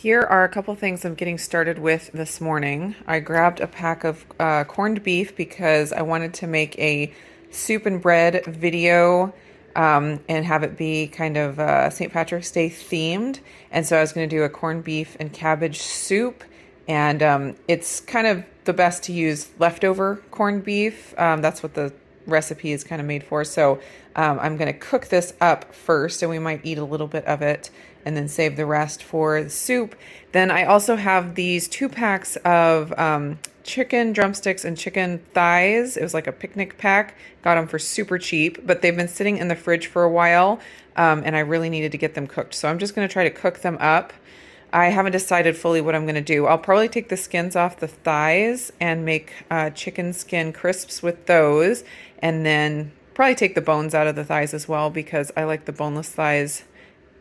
Here are a couple things I'm getting started with this morning. I grabbed a pack of corned beef because I wanted to make a soup and bread video and have it be kind of St. Patrick's Day themed. And so I was going to do a corned beef and cabbage soup. And it's kind of the best to use leftover corned beef. That's what the recipe is kind of made for. So I'm going to cook this up first, and we might eat a little bit of it and then save the rest for the soup. Then I also have these 2 packs of chicken drumsticks and chicken thighs. It was like a picnic pack. Got them for super cheap, but they've been sitting in the fridge for a while, and I really needed to get them cooked. So I'm just going to try to cook them up. I haven't decided fully what I'm going to do. I'll probably take the skins off the thighs and make chicken skin crisps with those, and then probably take the bones out of the thighs as well because I like the boneless thighs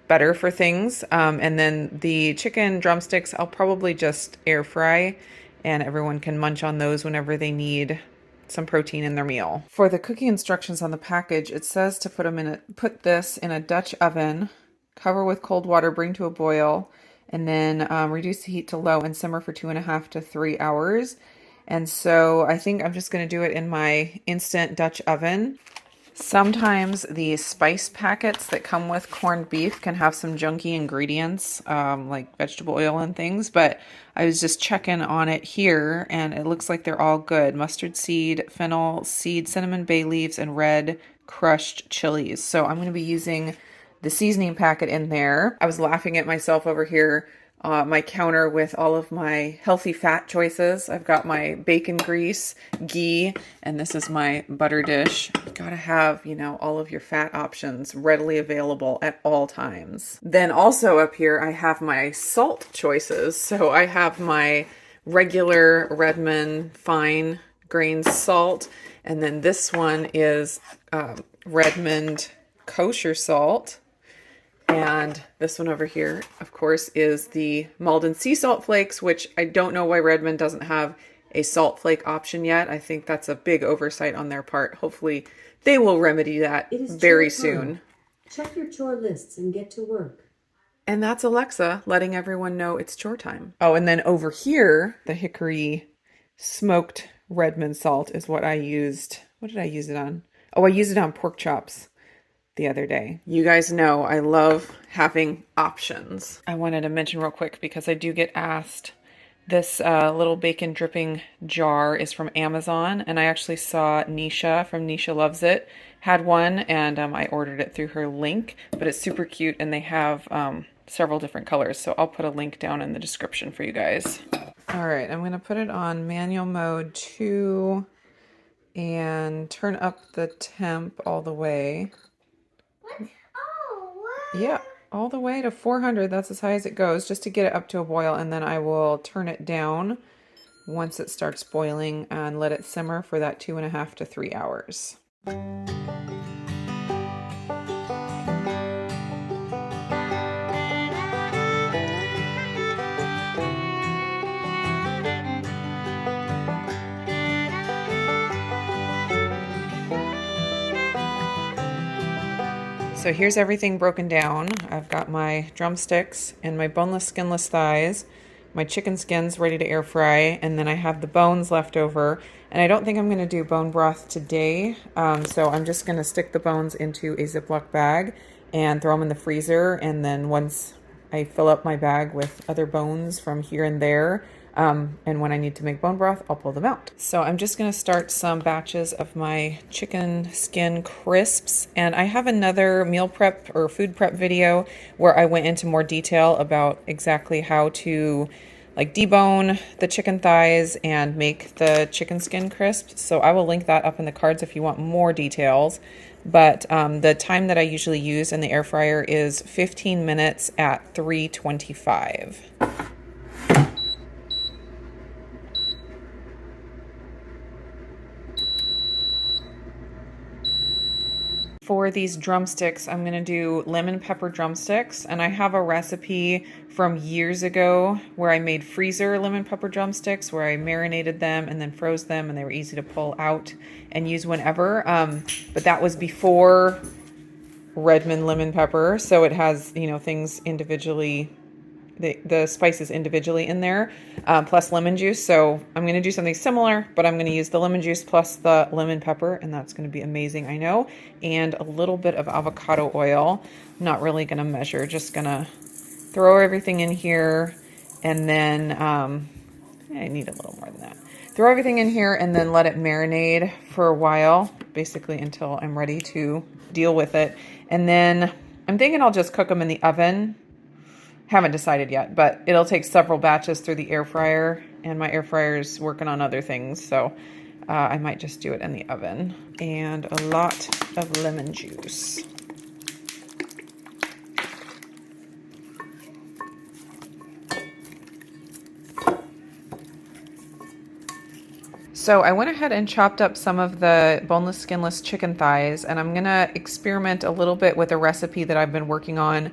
better for things. And then the chicken drumsticks, I'll probably just air fry, and everyone can munch on those whenever they need some protein in their meal. For the cooking instructions on the package, it says to put this in a Dutch oven, cover with cold water, bring to a boil, and then reduce the heat to low and simmer for 2.5 to 3 hours. And so I think I'm just going to do it in my instant Dutch oven. Sometimes the spice packets that come with corned beef can have some junky ingredients, like vegetable oil and things, but I was just checking on it here, and it looks like they're all good. Mustard seed, fennel seed, cinnamon, bay leaves, and red crushed chilies. So I'm going to be using the seasoning packet in there. I was laughing at myself over here, my counter with all of my healthy fat choices. I've got my bacon grease, ghee, and this is my butter dish. You gotta have, all of your fat options readily available at all times. Then also up here, I have my salt choices. So I have my regular Redmond fine grain salt, and then this one is Redmond kosher salt. And this one over here, of course, is the Malden sea salt flakes, which I don't know why Redmond doesn't have a salt flake option yet. I think that's a big oversight on their part. Hopefully they will remedy that very soon. Check your chore lists and get to work. And that's Alexa letting everyone know it's chore time. Oh, and then over here, the hickory smoked Redmond salt is what I used. What did I use it on? Oh, I used it on pork chops the other day. You guys know I love having options. I wanted to mention real quick because I do get asked. This little bacon dripping jar is from Amazon, and I actually saw Nisha from Nisha Loves It had one, and I ordered it through her link, but it's super cute, and they have several different colors, so I'll put a link down in the description for you guys. All right, I'm going to put it on manual mode 2 and turn up the temp all the way. Yeah, all the way to 400. That's as high as it goes, just to get it up to a boil, and then I will turn it down once it starts boiling and let it simmer for that 2.5 to 3 hours. So here's everything broken down. I've got my drumsticks and my boneless, skinless thighs, my chicken skins ready to air fry, and then I have the bones left over. And I don't think I'm going to do bone broth today, so I'm just going to stick the bones into a Ziploc bag and throw them in the freezer. And then once I fill up my bag with other bones from here and there, and when I need to make bone broth, I'll pull them out. So I'm just going to start some batches of my chicken skin crisps. And I have another meal prep or food prep video where I went into more detail about exactly how to debone the chicken thighs and make the chicken skin crisps. So I will link that up in the cards if you want more details. But the time that I usually use in the air fryer is 15 minutes at 325. For these drumsticks, I'm going to do lemon pepper drumsticks, and I have a recipe from years ago where I made freezer lemon pepper drumsticks, where I marinated them and then froze them, and they were easy to pull out and use whenever. But that was before Redmond lemon pepper, so it has, things individually the spices individually in there, plus lemon juice. So I'm going to do something similar, but I'm going to use the lemon juice plus the lemon pepper, and that's going to be amazing, I know. And a little bit of avocado oil. I'm not really going to measure, just going to throw everything in here, and then I need a little more than that. Throw everything in here and then let it marinate for a while, basically until I'm ready to deal with it. And then I'm thinking I'll just cook them in the oven. Haven't decided yet, but it'll take several batches through the air fryer, and my air fryer is working on other things, so I might just do it in the oven. And a lot of lemon juice. So I went ahead and chopped up some of the boneless, skinless chicken thighs, and I'm gonna experiment a little bit with a recipe that I've been working on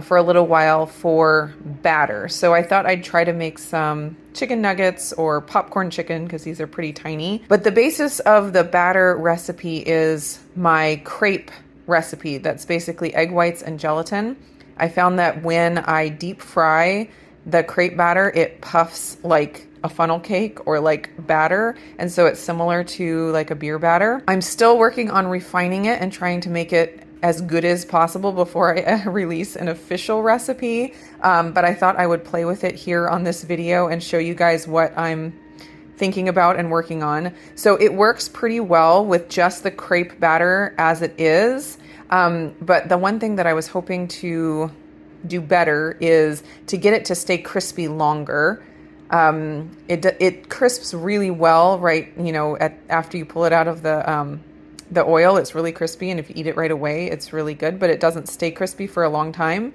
for a little while for batter. So I thought I'd try to make some chicken nuggets or popcorn chicken, because these are pretty tiny. But the basis of the batter recipe is my crepe recipe. That's basically egg whites and gelatin. I found that when I deep fry the crepe batter, it puffs like a funnel cake or like batter, and so it's similar to like a beer batter. I'm still working on refining it and trying to make it as good as possible before I release an official recipe, but I thought I would play with it here on this video and show you guys what I'm thinking about and working on. So it works pretty well with just the crepe batter as it is, but the one thing that I was hoping to do better is to get it to stay crispy longer. It crisps really well, right? You know, after you pull it out of the oil, it's really crispy, and if you eat it right away, it's really good, but it doesn't stay crispy for a long time.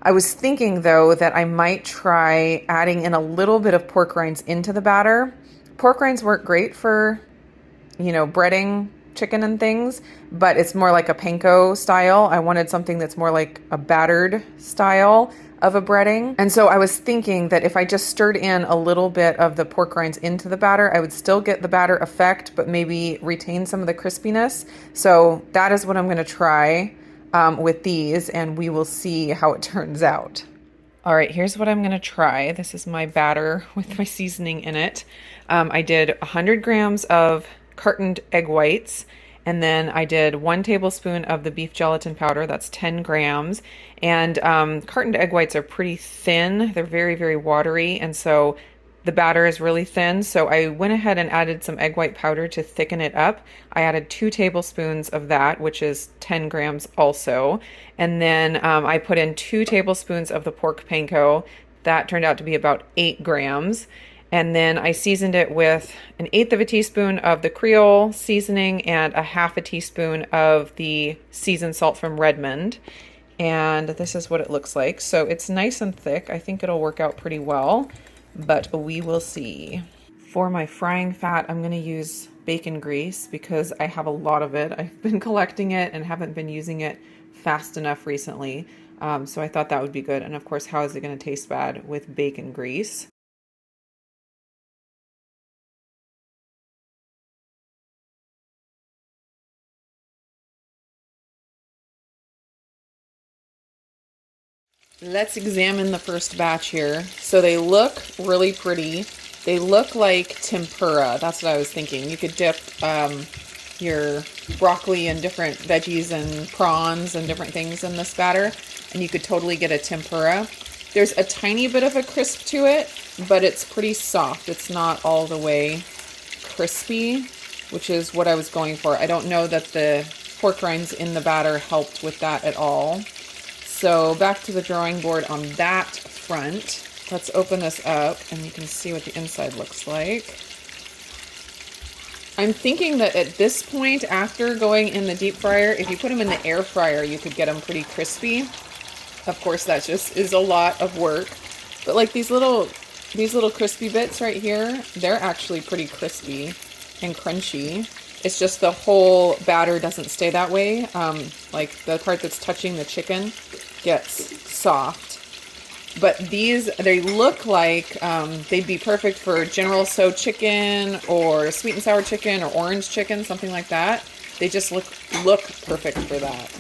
I was thinking though that I might try adding in a little bit of pork rinds into the batter. Pork rinds work great for, you know, breading chicken and things, but it's more like a panko style. I wanted something that's more like a battered style of a breading. And so I was thinking that if I just stirred in a little bit of the pork rinds into the batter, I would still get the batter effect, but maybe retain some of the crispiness. So that is what I'm going to try with these, and we will see how it turns out. All right, here's what I'm going to try. This is my batter with my seasoning in it. I did 100 grams of cartoned egg whites, and then I did 1 tablespoon of the beef gelatin powder. That's 10 grams. And cartoned egg whites are pretty thin. They're very, very watery. And so the batter is really thin. So I went ahead and added some egg white powder to thicken it up. I added 2 tablespoons of that, which is 10 grams also. And then I put in 2 tablespoons of the pork panko. That turned out to be about 8 grams. And then I seasoned it with 1/8 of a teaspoon of the Creole seasoning and 1/2 teaspoon of the seasoned salt from Redmond. And this is what it looks like. So it's nice and thick. I think it'll work out pretty well, but we will see. For my frying fat, I'm going to use bacon grease because I have a lot of it. I've been collecting it and haven't been using it fast enough recently. So I thought that would be good. And of course, how is it going to taste bad with bacon grease? Let's examine the first batch here. So they look really pretty. They look like tempura. That's what I was thinking. You could dip your broccoli and different veggies and prawns and different things in this batter, and you could totally get a tempura. There's a tiny bit of a crisp to it, but it's pretty soft. It's not all the way crispy, which is what I was going for. I don't know that the pork rinds in the batter helped with that at all. So back to the drawing board on that front. Let's open this up and you can see what the inside looks like. I'm thinking that at this point, after going in the deep fryer, if you put them in the air fryer, you could get them pretty crispy. Of course, that just is a lot of work. But like these little crispy bits right here, they're actually pretty crispy and crunchy. It's just the whole batter doesn't stay that way. Like the part that's touching the chicken gets soft. But these, they look like they'd be perfect for General Tso chicken or sweet and sour chicken or orange chicken, something like that. They just look perfect for that.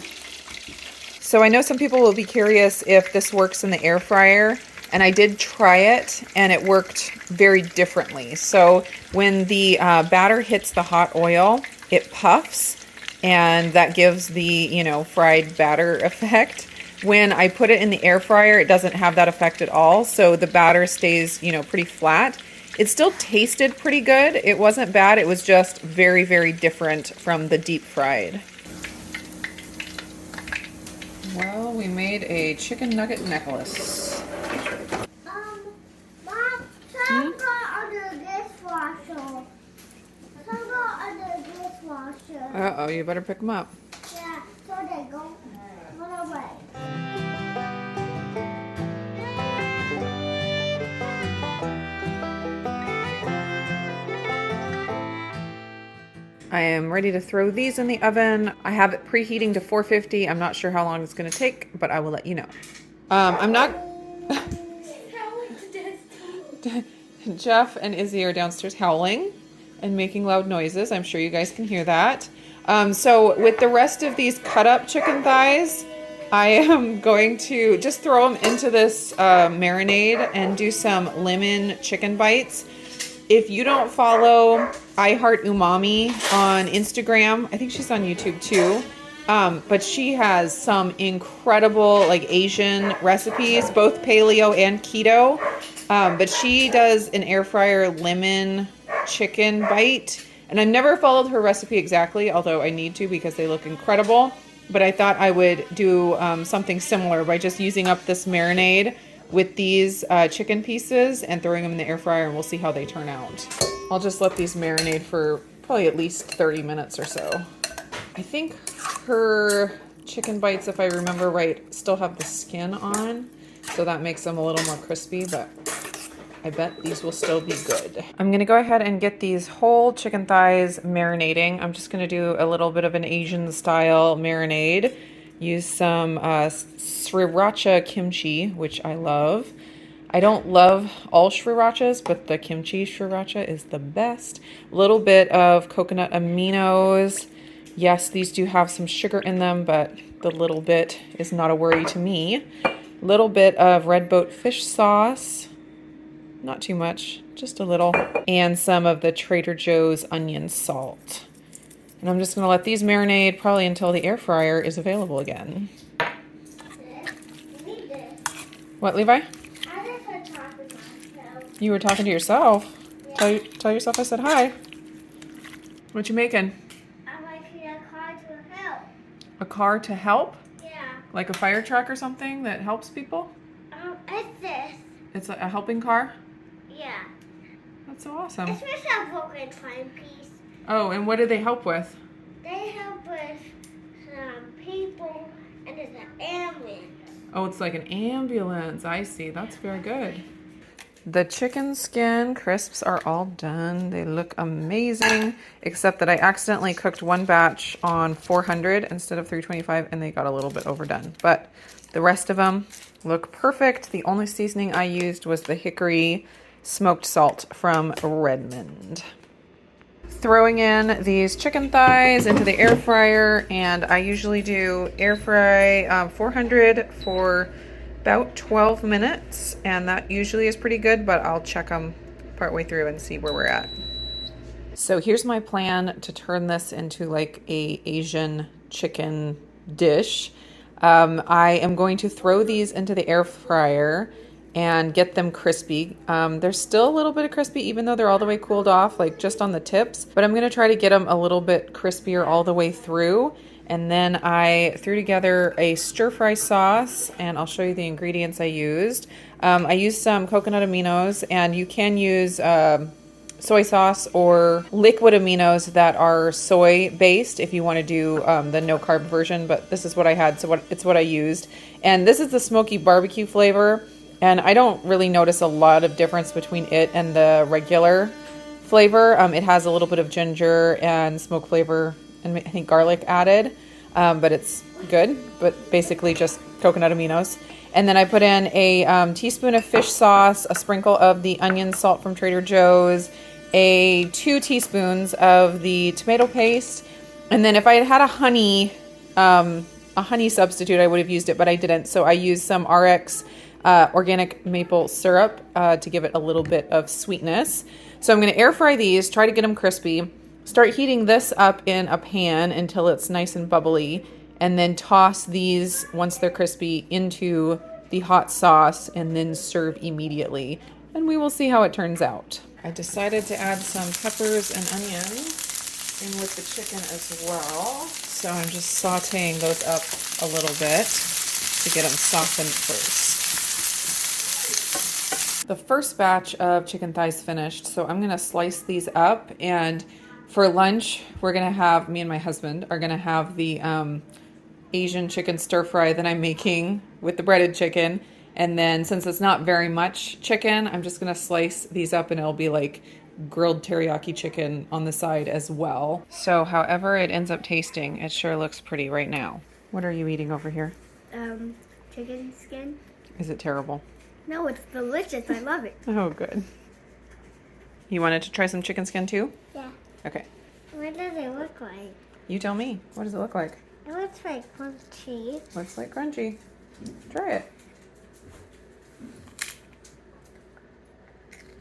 So I know some people will be curious if this works in the air fryer, and I did try it and it worked very differently. So when the batter hits the hot oil, it puffs and that gives the, you know, fried batter effect. When I put it in the air fryer, it doesn't have that effect at all. So the batter stays, you know, pretty flat. It still tasted pretty good. It wasn't bad. It was just very, very different from the deep fried. Well, we made a chicken nugget necklace. Mom, some go under the dishwasher. Some go under the dishwasher. Uh-oh, you better pick them up. Yeah, so they go run away. I am ready to throw these in the oven. I have it preheating to 450. I'm not sure how long it's going to take, but I will let you know. I'm not... Jeff and Izzy are downstairs howling and making loud noises. I'm sure you guys can hear that. So with the rest of these cut up chicken thighs, I am going to just throw them into this marinade and do some lemon chicken bites. If you don't follow I Heart Umami on Instagram, I think she's on YouTube too. But she has some incredible like Asian recipes, both paleo and keto. But she does an air fryer lemon chicken bite. And I've never followed her recipe exactly, although I need to because they look incredible. But I thought I would do something similar by just using up this marinade with these chicken pieces and throwing them in the air fryer, and we'll see how they turn out. I'll just let these marinate for probably at least 30 minutes or so. I think her chicken bites, if I remember right, still have the skin on, so that makes them a little more crispy, but I bet these will still be good. I'm gonna go ahead and get these whole chicken thighs marinating. I'm just gonna do a little bit of an Asian style marinade. Use some sriracha kimchi, which I love. I don't love all srirachas, but the kimchi sriracha is the best. A little bit of coconut aminos. Yes, these do have some sugar in them, but the little bit is not a worry to me. Little bit of red boat fish sauce. Not too much, just a little. And some of the Trader Joe's onion salt. And I'm just going to let these marinate probably until the air fryer is available again. What, Levi? I just heard talking to myself. You were talking to yourself? Yeah. Tell yourself I said hi. What you making? I'm making a car to help. A car to help? Yeah. Like a fire truck or something that helps people? It's this. It's a helping car? Yeah. That's so awesome. It's just a broken timepiece. Oh, and what do they help with? They help with some people, and there's an ambulance. Oh, it's like an ambulance. I see. That's very good. The chicken skin crisps are all done. They look amazing, except that I accidentally cooked one batch on 400 instead of 325, and they got a little bit overdone. But the rest of them look perfect. The only seasoning I used was the hickory smoked salt from Redmond. Throwing in these chicken thighs into the air fryer, and I usually do air fry 400 for about 12 minutes, and that usually is pretty good, but I'll check them partway through and see where we're at. So here's my plan to turn this into like a Asian chicken dish. I am going to throw these into the air fryer and get them crispy. They're still a little bit of crispy, even though they're all the way cooled off, like just on the tips, but I'm gonna try to get them a little bit crispier all the way through. And then I threw together a stir fry sauce, and I'll show you the ingredients I used. I used some coconut aminos, and you can use soy sauce or liquid aminos that are soy based if you want to do the no carb version, but this is what I had, so it's what I used. And this is the smoky barbecue flavor, and I don't really notice a lot of difference between it and the regular flavor. It has a little bit of ginger and smoke flavor and I think garlic added, but it's good, but basically just coconut aminos. And then I put in a teaspoon of fish sauce, a sprinkle of the onion salt from Trader Joe's, 2 teaspoons of the tomato paste, and then if I had had a honey a honey substitute, I would have used it, but I didn't. So I used some RX organic maple syrup to give it a little bit of sweetness. So I'm going to air fry these, try to get them crispy. Start heating this up in a pan until it's nice and bubbly, and then toss these, once they're crispy, into the hot sauce and then serve immediately. And we will see how it turns out. I decided to add some peppers and onions in with the chicken as well. So I'm just sauteing those up a little bit to get them softened first. The first batch of chicken thighs finished, so I'm gonna slice these up, and for lunch, we're gonna have, me and my husband are gonna have the Asian chicken stir fry that I'm making with the breaded chicken. And then since it's not very much chicken, I'm just gonna slice these up and it'll be like grilled teriyaki chicken on the side as well. So however it ends up tasting, it sure looks pretty right now. What are you eating over here? Chicken skin. Is it terrible? No, it's delicious. I love it. Oh, good. You wanted to try some chicken skin too? Yeah. Okay. What does it look like? You tell me. What does it look like? It looks like crunchy. Looks like crunchy. Try it.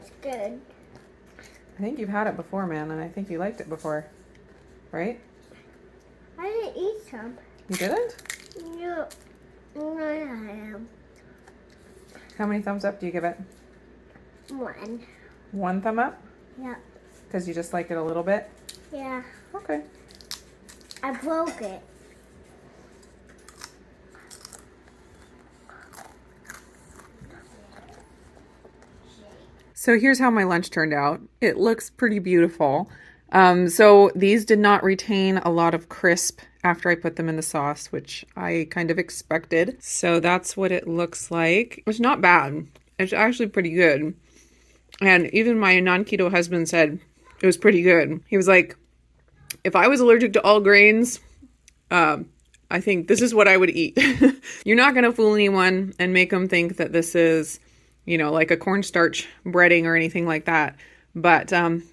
It's good. I think you've had it before, man, and I think you liked it before. Right? I didn't eat some. You didn't? No, I am. How many thumbs up do you give it? One. One thumb up? Yeah. Because you just like it a little bit? Yeah. Okay. I broke it. So here's how my lunch turned out. It looks pretty beautiful. So these did not retain a lot of crisp after I put them in the sauce, which I kind of expected. So that's what it looks like. It's not bad. It's actually pretty good. And even my non-keto husband said it was pretty good. He was like, if I was allergic to all grains, I think this is what I would eat. You're not going to fool anyone and make them think that this is, you know, like a cornstarch breading or anything like that. But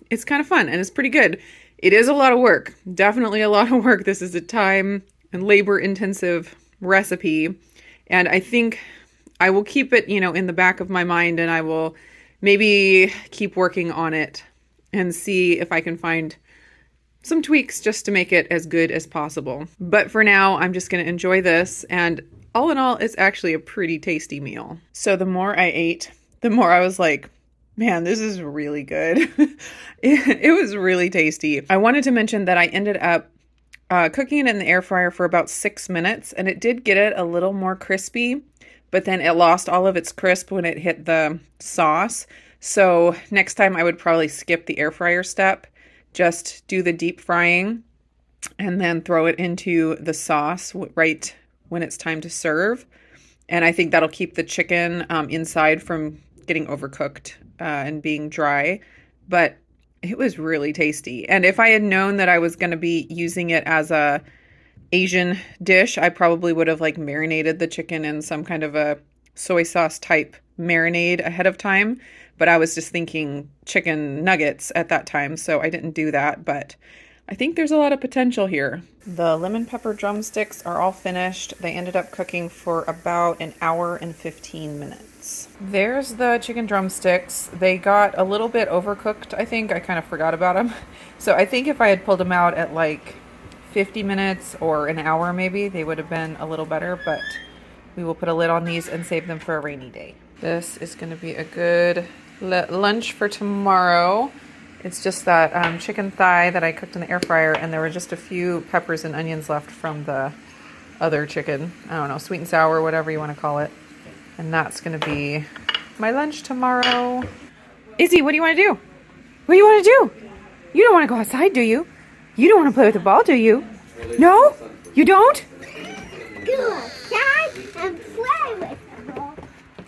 it's kind of fun and it's pretty good. It is a lot of work. Definitely a lot of work. This is a time and labor intensive recipe. And I think I will keep it, you know, in the back of my mind, and I will maybe keep working on it and see if I can find some tweaks just to make it as good as possible. But for now, I'm just going to enjoy this. And all in all, it's actually a pretty tasty meal. So the more I ate, the more I was like, man, this is really good. It was really tasty. I wanted to mention that I ended up cooking it in the air fryer for about 6 minutes, and it did get it a little more crispy, but then it lost all of its crisp when it hit the sauce. So next time I would probably skip the air fryer step, just do the deep frying and then throw it into the sauce right when it's time to serve. And I think that'll keep the chicken inside from getting overcooked and being dry. But it was really tasty. And if I had known that I was going to be using it as a Asian dish, I probably would have like marinated the chicken in some kind of a soy sauce type marinade ahead of time. But I was just thinking chicken nuggets at that time, so I didn't do that. But I think there's a lot of potential here. The lemon pepper drumsticks are all finished. They ended up cooking for about an hour and 15 minutes. There's the chicken drumsticks. They got a little bit overcooked, I think. I kind of forgot about them. So I think if I had pulled them out at like 50 minutes or an hour maybe, they would have been a little better. But we will put a lid on these and save them for a rainy day. This is going to be a good lunch for tomorrow. It's just that chicken thigh that I cooked in the air fryer, and there were just a few peppers and onions left from the other chicken. I don't know, sweet and sour, whatever you want to call it. And that's going to be my lunch tomorrow. Izzy, what do you want to do? What do you want to do? You don't want to go outside, do you? You don't want to play with the ball, do you? No? You don't? Go outside and play with the ball.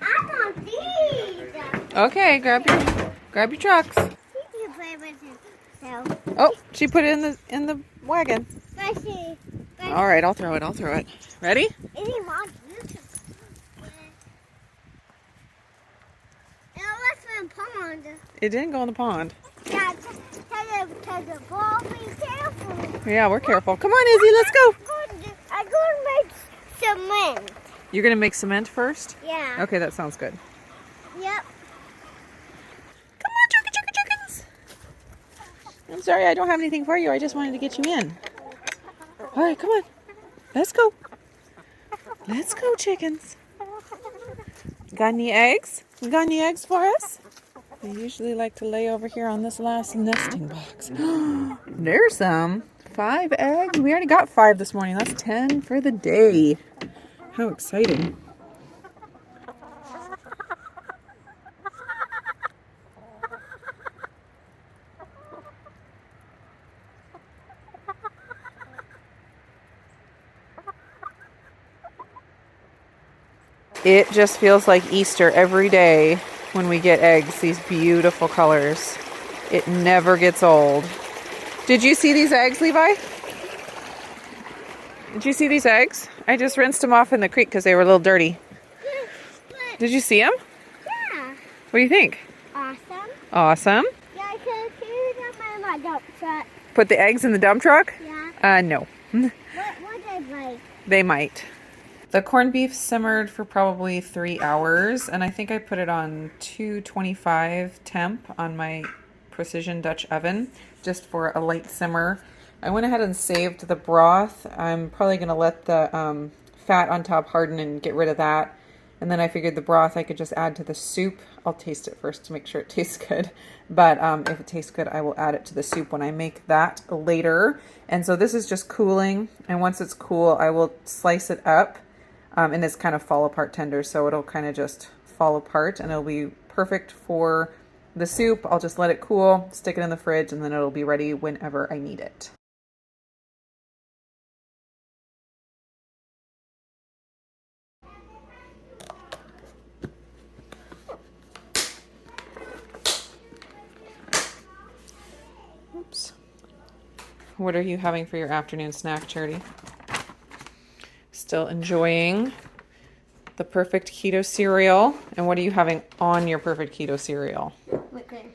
I want these. Okay, grab your trucks. You can play with yourself. Oh, she put it in the wagon. Especially. All right, I'll throw it. Ready? Any mom, you can. It was in the pond. It didn't go in the pond. Yeah, tell the ball, be careful. Yeah, we're careful. Come on, Izzy, let's go. I'm going to make cement. You're going to make cement first? Yeah. Okay, that sounds good. Yep. Come on, chickens. I'm sorry, I don't have anything for you. I just wanted to get you in. All right, come on. Let's go. Let's go, chickens. Got any eggs? You got any eggs for us? They usually like to lay over here on this last nesting box. There's some. 5 eggs. We already got 5 this morning. That's 10 for the day. How exciting. It just feels like Easter every day when we get eggs, these beautiful colors. It never gets old. Did you see these eggs, Levi? Did you see these eggs? I just rinsed them off in the creek because they were a little dirty. Did you see them? Yeah. What do you think? Awesome. Awesome. Yeah, I can see them in my dump truck. Put the eggs in the dump truck? Yeah. No. What they like? They might. The corned beef simmered for probably 3 hours, and I think I put it on 225 temp on my precision Dutch oven just for a light simmer. I went ahead and saved the broth. I'm probably going to let the fat on top harden and get rid of that. And then I figured the broth I could just add to the soup. I'll taste it first to make sure it tastes good. But if it tastes good, I will add it to the soup when I make that later. And so this is just cooling. And once it's cool, I will slice it up. And it's kind of fall apart tender, so it'll kind of just fall apart and it'll be perfect for the soup. I'll just let it cool, stick it in the fridge, and then it'll be ready whenever I need it. Oops. What are you having for your afternoon snack, Charity? Still enjoying the perfect keto cereal. And what are you having on your perfect keto cereal? Whipped cream.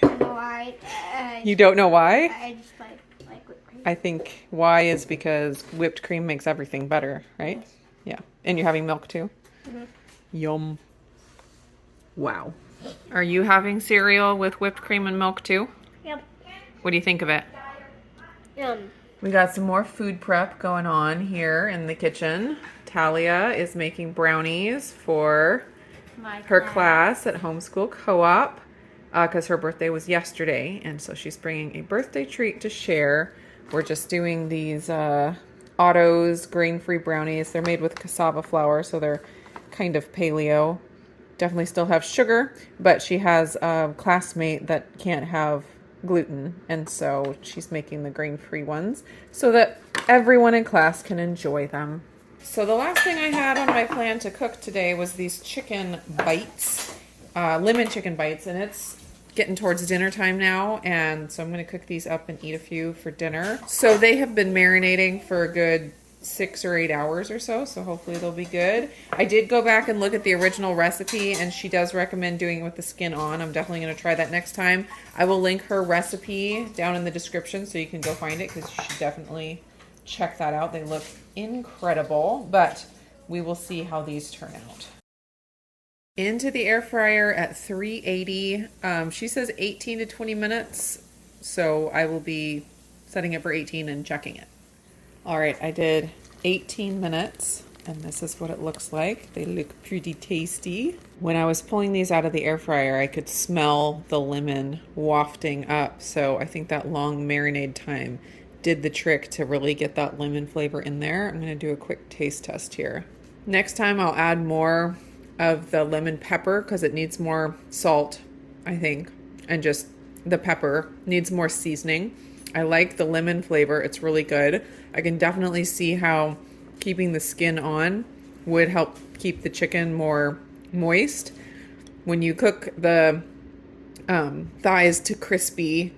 I don't know why. You don't know why? I just like whipped cream. I think why is because whipped cream makes everything better, right? Yeah. And you're having milk too? Mhm. Yum. Wow. Are you having cereal with whipped cream and milk too? Yep. What do you think of it? Yum. We got some more food prep going on here in the kitchen. Talia is making brownies for her class at Homeschool Co-op because her birthday was yesterday, and so she's bringing a birthday treat to share. We're just doing these Otto's grain-free brownies. They're made with cassava flour, so they're kind of paleo. Definitely still have sugar, but she has a classmate that can't have gluten, and so she's making the grain-free ones so that everyone in class can enjoy them. So the last thing I had on my plan to cook today was these chicken bites, lemon chicken bites, and it's getting towards dinner time now, and so I'm going to cook these up and eat a few for dinner. So they have been marinating for a good 6 or 8 hours or so hopefully they'll be good. I did go back and look at the original recipe, and she does recommend doing it with the skin on. I'm definitely going to try that next time. I will link her recipe down in the description so you can go find it, because you should definitely check that out. They look incredible, but we will see how these turn out. Into the air fryer at 380. She says 18 to 20 minutes, so I will be setting it for 18 and checking it. All right, I did 18 minutes, and this is what it looks like. They look pretty tasty. When I was pulling these out of the air fryer, I could smell the lemon wafting up, so I think that long marinade time did the trick to really get that lemon flavor in there. I'm gonna do a quick taste test here. Next time I'll add more of the lemon pepper because it needs more salt, I think, and just the pepper needs more seasoning. I like the lemon flavor. It's really good. I can definitely see how keeping the skin on would help keep the chicken more moist. When you cook the thighs to crispy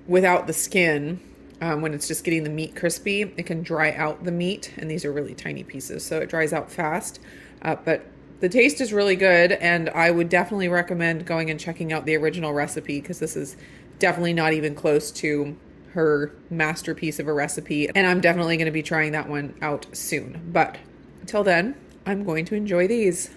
without the skin, when it's just getting the meat crispy, it can dry out the meat, and these are really tiny pieces, so it dries out fast. But the taste is really good, and I would definitely recommend going and checking out the original recipe, because this is definitely not even close to her masterpiece of a recipe, and I'm definitely going to be trying that one out soon. But until then, I'm going to enjoy these.